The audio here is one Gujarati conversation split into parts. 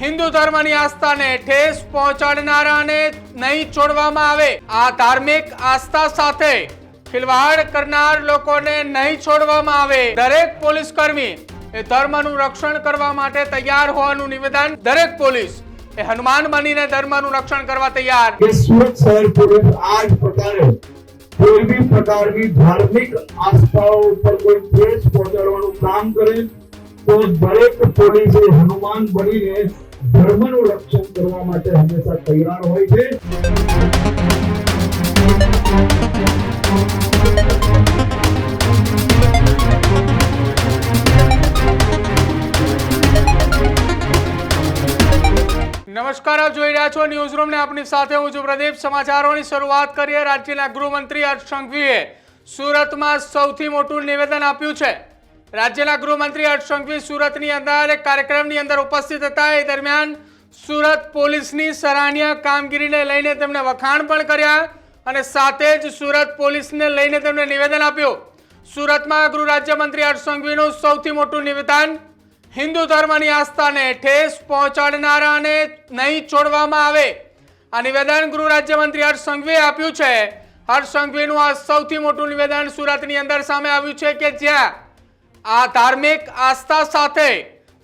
હિન્દુ ધર્મની આસ્થાને ઠેસ પહોંચાડનારાને નહીં છોડવામાં આવે। આ ધાર્મિક આસ્થા સાથે ખિલવાડ કરનાર લોકોને નહીં છોડવામાં આવે। દરેક પોલીસ કર્મી એ ધર્મનું રક્ષણ કરવા માટે તૈયાર હોવાનું નિવેદન। દરેક પોલીસ એ હનુમાન બનીને ધર્મનું રક્ષણ કરવા તૈયાર। સુરત શહેર પોલીસ આ જ પ્રકારે કોઈ भी प्रकार की धार्मिक आस्थाओं पर कोई ठेस पहुंचाड़વાનું કામ કરે તો દરેક પોલીસ હનુમાન બનીને ધર્મનું રક્ષણ કરવા માટે હંમેશા તૈયાર હોય છે। નમસ્કાર, આપ જોઈ રહ્યા છો ન્યૂઝ રૂમ ને આપની સાથે હું છું પ્રદીપ। સમાચારોની શરૂઆત કરીએ। રાજ્યના ગૃહમંત્રી હર્ષ સંઘવીએ સુરતમાં સૌથી મોટું નિવેદન આપ્યું છે। રાજ્યના ગૃહમંત્રી હર્ષ સંઘવી સુરતની અંદર એક કાર્યક્રમની અંદર ઉપસ્થિત હતા। એ દરમિયાન સુરત પોલીસની સરાહનીય કામગીરીને લઈને તેમણે વખાણ પણ કર્યા અને સાથે જ સુરત પોલીસને લઈને તેમણે નિવેદન આપ્યું। સુરતમાં ગૃહ રાજ્યમંત્રી હર્ષ સંઘવીનું સૌથી મોટું નિવેદન, હિન્દુ ધર્મની આસ્થાને ઠેસ પહોંચાડનારાને નહીં છોડવામાં આવે। આ નિવેદન ગૃહ રાજ્યમંત્રી હર્ષ સંઘવીએ આપ્યું છે। હર્ષ સંઘવીનું આ સૌથી મોટું નિવેદન સુરતની અંદર સામે આવ્યું છે કે જ્યાં આ ધાર્મિક આસ્થા સાથે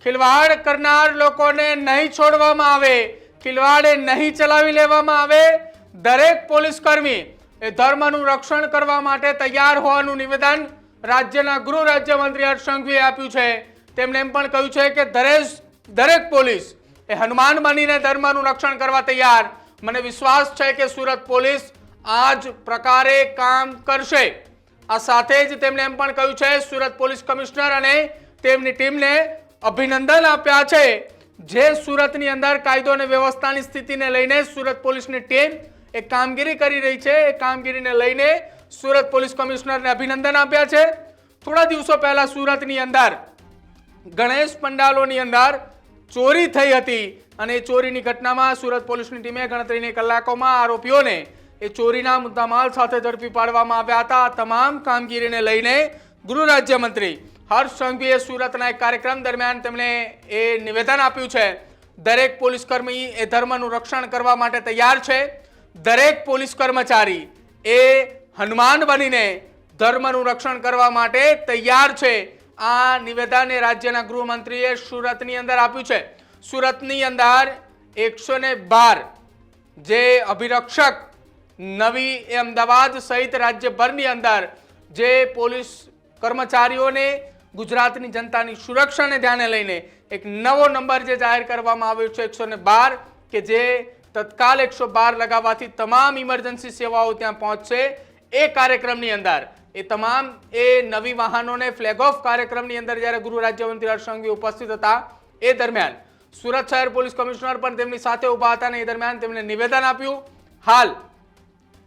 ખિલવાડ કરનાર લોકોને નહીં છોડવામાં આવે, ખિલવાડ નહીં ચલાવી લેવામાં આવે। દરેક પોલીસ કર્મી એ ધર્મનું રક્ષણ કરવા માટે તૈયાર હોવાનું નિવેદન રાજ્યના ગૃહ રાજ્યમંત્રી હર્ષ સંઘવીએ આપ્યું છે। તેમણે એમ પણ કહ્યું છે કે દરેક પોલીસ એ હનુમાન બનીને ધર્મનું રક્ષણ કરવા તૈયાર। મને વિશ્વાસ છે કે સુરત પોલીસ આ જ પ્રકારે કામ કરશે। આ સાથે જ તેમણે એમ પણ કહ્યું છે સુરત પોલીસ કમિશનર અને તેમની ટીમને અભિનંદન આપ્યા છે, જે સુરતની અંદર કાયદો અને વ્યવસ્થાની સ્થિતિને લઈને સુરત પોલીસની ટીમ એક કામગીરી કરી રહી છે। એ કામગીરીને લઈને સુરત પોલીસ કમિશનરને અભિનંદન આપ્યા છે। થોડા દિવસો પહેલા સુરતની અંદર ગણેશ પંડાલોની અંદર ચોરી થઈ હતી અને એ ચોરીની ઘટનામાં સુરત પોલીસની ટીમે ગણતરીની કલાકોમાં આરોપીઓને એ ચોરીના મુદ્દામાલ સાથે ઝડપી પાડવામાં આવ્યા હતા। આ તમામ કામગીરીને લઈને ગૃહ રાજ્યમંત્રી હર્ષ સંઘવીએ સુરતના એક કાર્યક્રમ દરમિયાન તેમણે એ નિવેદન આપ્યું છે। દરેક પોલીસ કર્મી એ ધર્મનું રક્ષણ કરવા માટે તૈયાર છે। દરેક પોલીસ કર્મચારી એ હનુમાન બનીને ધર્મનું રક્ષણ કરવા માટે તૈયાર છે। આ નિવેદન એ રાજ્યના ગૃહમંત્રીએ સુરતની અંદર આપ્યું છે। સુરતની અંદર 112 જે અભિરક્ષક નવી અમદાવાદ સહિત રાજ્યભરની અંદર જે પોલીસ કર્મચારીઓને ગુજરાતની જનતાની સુરક્ષાને ધ્યાને લઈને એક નવો નંબર જે જાહેર કરવામાં આવ્યો છે 112 કે જે તત્કાલ 112 લગાવવાથી તમામ ઇમરજન્સી સેવાઓ ત્યાં પહોંચશે। એ કાર્યક્રમની અંદર એ તમામ એ નવી વાહનોને ફ્લેગ ઓફ કાર્યક્રમની અંદર જ્યારે ગૃહ રાજ્યમંત્રી હર્ષ સંઘવી ઉપસ્થિત હતા એ દરમિયાન સુરત શહેર પોલીસ કમિશનર પણ તેમની સાથે ઊભા હતા અને એ દરમિયાન તેમણે નિવેદન આપ્યું। હાલ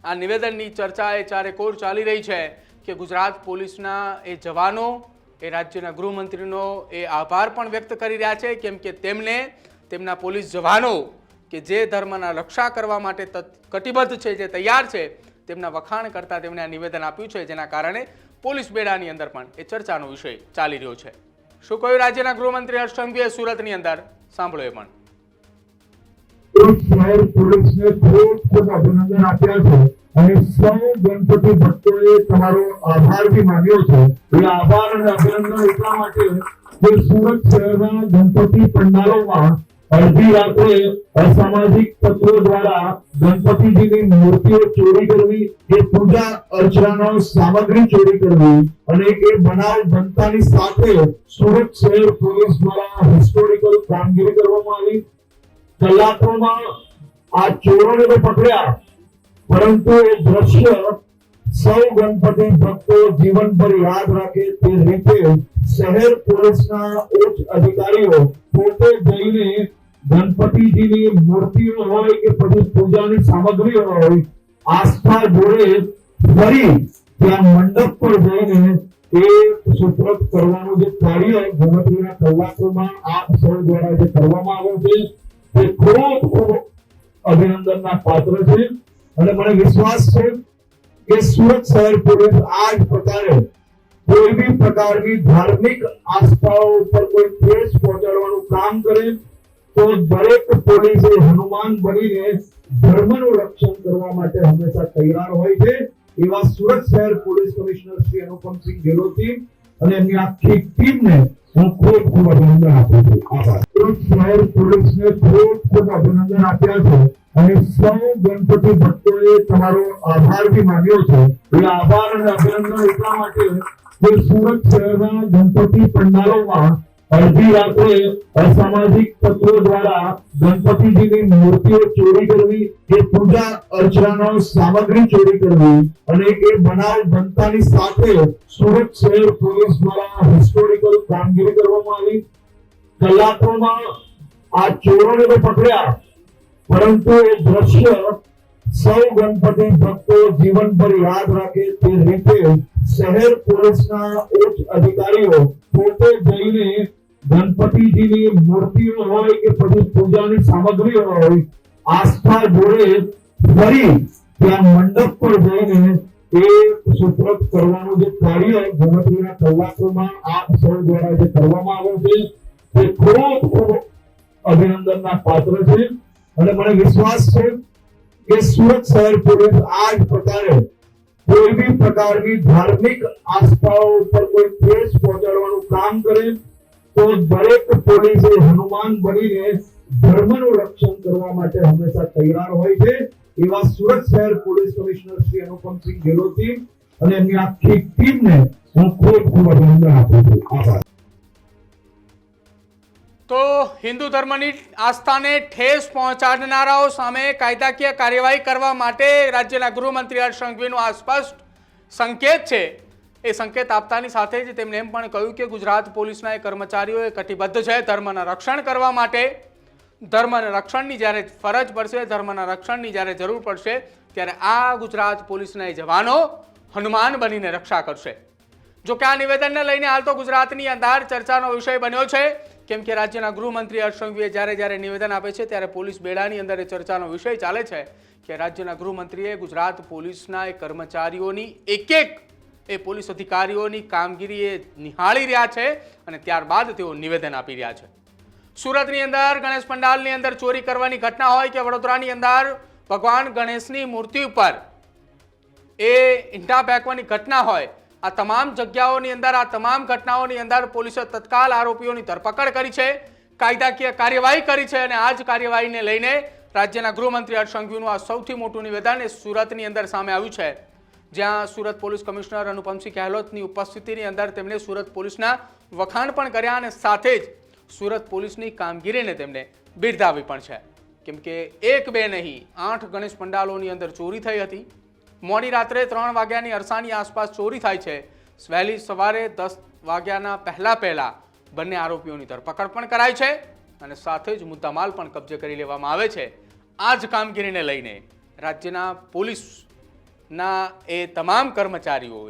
આ નિવેદનની ચર્ચા એ ચારેકોર ચાલી રહી છે કે ગુજરાત પોલીસના એ જવાનો એ રાજ્યના ગૃહમંત્રીનો એ આભાર પણ વ્યક્ત કરી રહ્યા છે, કેમ કે તેમના પોલીસ જવાનો કે જે ધર્મના રક્ષા કરવા માટે કટિબદ્ધ છે, જે તૈયાર છે, તેમના વખાણ કરતા તેમણે આ નિવેદન આપ્યું છે, જેના કારણે પોલીસ બેડાની અંદર પણ એ ચર્ચાનો વિષય ચાલી રહ્યો છે। શું કહ્યું રાજ્યના ગૃહમંત્રી હર્ષ સંઘવીએ સુરતની અંદર, સાંભળો એ પણ। શહેર પોલીસને ખૂબ ખૂબ અભિનંદન આપ્યા છે અને સૌ ગણપતિ ભક્તોએ તમારો આભાર બી માન્યો છે। એ આભાર અને અભિનંદન એટલા માટે કે સુરત શહેરના ગણપતિ પંડાલોમાં અડધી રાત્રે અસામાજિક તત્વો દ્વારા ગણપતિજીની મૂર્તિઓ ચોરી કરવી, એ પૂજા અર્ચનાનો સામગ્રી ચોરી કરવી અને એ બનાવ બનતાની સાથે સુરત શહેર પોલીસ દ્વારા હિસ્ટોરિકલ કામગીરી કરવામાં આવી। કલાકોમાં આ ચોરોને તો પકડ્યા, પરંતુ એ દ્રશ્ય સૌ ગણપતિ ભક્તો જીવનભર યાદ રાખે તે રીતે શહેર પોલીસના ઉચ્ચ અધિકારીઓ પોતે જઈને ગણપતિજીની મૂર્તિઓ હોય કે પછી પૂજાની સામગ્રી હોય, આસ્થા જોડે ફરી ત્યાં મંડપ પર જઈને એ સુપ્રત કરવાનું જે કાર્ય ગણતરીના કલાકોમાં આપ સૌ દ્વારા જે કરવામાં આવ્યું છે તે ખૂબ ખૂબ અભિનંદનના પાત્ર છે। અને મને વિશ્વાસ છે કે સુરત શહેર પોલીસ આ જ પ્રકારે કોઈ भी प्रकार की धार्मिक आस्थाओं पर कोई ठेस पहुंचाड़વાનું કામ કરે તો દરેક પોલીસે હનુમાન બનીને ધર્મનું રક્ષણ કરવા માટે હંમેશા તૈયાર હોય છે એવા સુરત શહેર પોલીસ કમિશનર શ્રી અનુપમસિંહ ગેહલોતજી અને એમની આખી ટીમને હું ખૂબ ખૂબ અભિનંદન આપું છું. આભાર. સુરત શહેર પોલીસને ખૂબ ખૂબ અભિનંદન આપ્યા છે અને સૌ ગણપતિ ભક્તોએ તમારો આભાર બી માન્યો છે. એ આભાર અને અભિનંદન એટલા માટે કે સુરત શહેરના ગણપતિ પંડાલોમાં અડધી રાત્રે અસામાજિક તત્વો દ્વારા ગણપતિજીની મૂર્તિઓ ચોરી કરવી કે પૂજા અર્ચનાનો સામગ્રી ચોરી કરવી અને એ બનાવ બનતાની સાથે સુરત શહેર પોલીસ દ્વારા હિસ્ટોરિકલ કામગીરી કરવામાં આવી. કલાકોમાં આ ચોરોને તો પકડ્યા, પરંતુ એ દ્રશ્ય સૌ ગણપતિ ભક્તો જીવનભર યાદ રાખે તે રીતે શહેર પોલીસના ઉચ્ચ અધિકારીઓ પોતે જઈને ગણપતિજીની મૂર્તિઓ હોય કે પછી પૂજાની સામગ્રી હોય આસ્થા જોડે ફરી ત્યાં મંડપ પર જઈને એ સુપ્રત કરવાનું જે કાર્ય ગણતરીના કલાકોમાં આપ સૌ દ્વારા જે કરવામાં આવ્યું છે તે ખૂબ ખૂબ અભિનંદનના પાત્ર છે અને મને વિશ્વાસ છે કે સુરત શહેર પોલીસ આ જ પ્રકારે કોઈ બી પ્રકારની ધાર્મિક આસ્થાઓ ઉપર કોઈ ઠેસ પહોંચાડવાનું કામ કરે તો દરેક પોલીસે હનુમાન બનીને ધર્મનું રક્ષણ કરવા માટે હંમેશા તૈયાર હોય છે એવા સુરત શહેર પોલીસ કમિશનર શ્રી અનુપમસિંહ ગેહલોતજી અને એમની આખી ટીમને હું ખૂબ ખૂબ અભિનંદન આપું છું. આભાર. તો હિન્દુ ધર્મની આસ્થાને ઠેસ પહોંચાડનારાઓ સામે કાયદાકીય કાર્યવાહી કરવા માટે રાજ્યના ગૃહમંત્રી હર્ષ સંઘવીનો આ સ્પષ્ટ સંકેત છે. એ સંકેત આપતાની સાથે જ તેમણે એમ પણ કહ્યું કે ગુજરાત પોલીસના એ કર્મચારીઓએ કટિબદ્ધ છે ધર્મના રક્ષણ કરવા માટે. ધર્મના રક્ષણની જ્યારે ફરજ પડશે, ધર્મના રક્ષણની જ્યારે જરૂર પડશે ત્યારે આ ગુજરાત પોલીસના એ જવાનો હનુમાન બનીને રક્ષા કરશે. જો કે આ નિવેદનને લઈને હાલ તો ગુજરાતની અંદર ચર્ચાનો વિષય બન્યો છે, કેમ કે રાજ્યના ગૃહમંત્રી હર્ષ સંઘવીએ જ્યારે નિવેદન આપે છે ત્યારે પોલીસ બેડાની અંદર એ ચર્ચાનો વિષય ચાલે છે કે રાજ્યના ગૃહમંત્રીએ ગુજરાત પોલીસના એ કર્મચારીઓની એક એ પોલીસ અધિકારીઓની કામગીરી એ નિહાળી રહ્યા છે અને ત્યારબાદ તેઓ નિવેદન આપી રહ્યા છે. સુરતની અંદર ગણેશ પંડાલની અંદર ચોરી કરવાની ઘટના હોય કે વડોદરાની અંદર ભગવાન ગણેશની મૂર્તિ ઉપર એ ઈંટા ફેંકવાની ઘટના હોય, આ તમામ જગ્યાઓની અંદર આ તમામ ઘટનાઓની અંદર પોલીસે તત્કાલ આરોપીઓની ધરપકડ કરી છે, કાયદાકીય કાર્યવાહી કરી છે અને આ જ કાર્યવાહીને લઈને રાજ્યના ગૃહમંત્રી હર્ષ સંઘવીનું આ સૌથી મોટું નિવેદન એ સુરતની અંદર સામે આવ્યું છે, જ્યાં સુરત પોલીસ કમિશનર અનુપમસિંહ ગેહલોતની ઉપસ્થિતિની અંદર તેમણે સુરત પોલીસના વખાણ પણ કર્યા અને સાથે જ સુરત પોલીસની કામગીરીને તેમણે બિરદાવી પણ છે. કેમ કે એક બે નહીં 8 ગણેશ પંડાલોની અંદર ચોરી થઈ હતી. મોડી રાત્રે 3 વાગ્યાની અરસાની આસપાસ ચોરી થાય છે. વહેલી સવારે 10 વાગ્યાના પહેલા બંને આરોપીઓની ધરપકડ પણ કરાઈ છે અને સાથે જ મુદ્દામાલ પણ કબજે કરી લેવામાં આવે છે. આ જ કામગીરીને લઈને રાજ્યના પોલીસના એ તમામ કર્મચારીઓ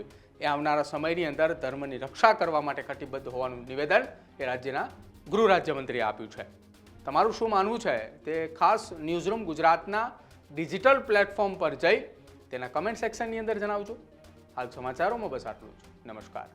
એ આવનારા સમયની અંદર ધર્મની રક્ષા કરવા માટે કટિબદ્ધ હોવાનું નિવેદન એ રાજ્યના ગૃહ રાજ્યમંત્રીએ આપ્યું છે. તમારું શું માનવું છે તે ખાસ ન્યૂઝરૂમ ગુજરાતના ડિજિટલ પ્લેટફોર્મ પર જઈ તેના કમેન્ટ સેક્શનની અંદર જણાવજો. હાલ સમાચારોમાં બસ આટલું જ. નમસ્કાર.